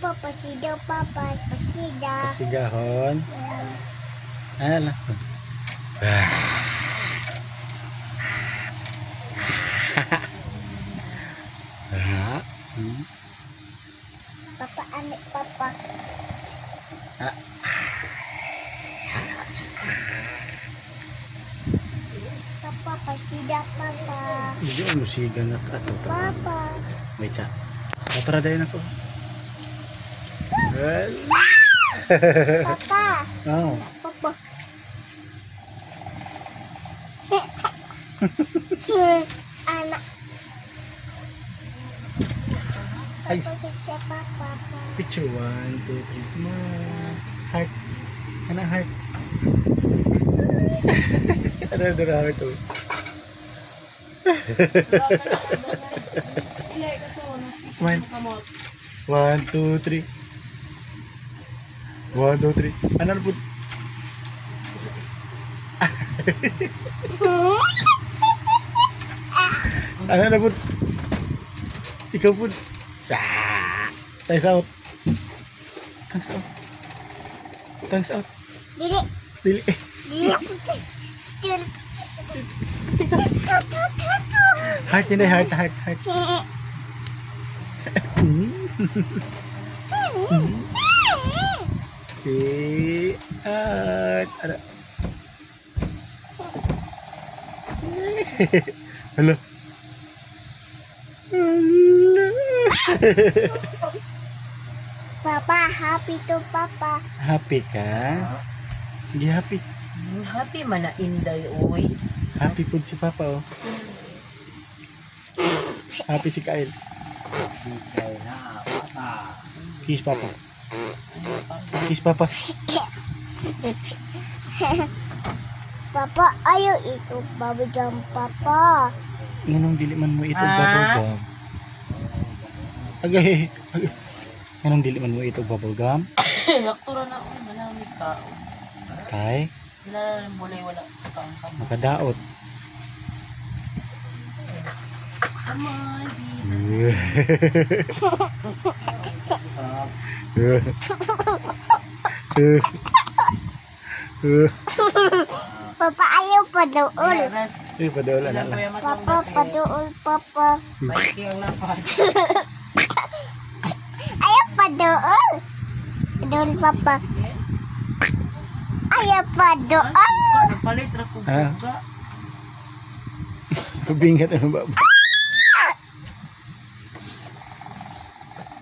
Papa, pasida, papa, pasida. Pasigahon. Ala. Papa, anik, papa. Papa, pasida, papa. Hindi ang lusigan na ato. Papa. Wait sa. Paparadayan ako. Well. Papa. Oh. Papa. Anak. Ay. Papa, siya, papa. Picture 1, 2, 3, smile. Heart. Ano heart? Ano na heart to? Smile. 1, 2, 3. 1, 2, 3. Ano na po? Ano na po? Ikaw po. Thanks out. Thanks out. Thanks out. Dili. Dili. Dili. Still. Heart hindi, heart. Heart. Ada. Hello. Papa, happy to papa. Happy ka? Hindi happy. Happy man na inday, oy. Happy po si Papa, oh. Happy si Kyle. Kiss Papa. Kiss Papa. Papa, ayaw ito babagam papa. Nganong dili man mo ito bubble gum? Agay. Nganong dili man mo ito bubble gum? Naktura na ako, manamig ka. Kay Wala lang bulay, wala kang kamay. makadaot. Amay, Papa, ayaw pa doon. Ras, Eh, padol anak lang. Papa, pa doon, papa. Baik yung lapad. Ayaw pa doon. Doon, papa. Ayaw pa doon. Nagpalit ra ko Ah. buga. Pabingat ano ba?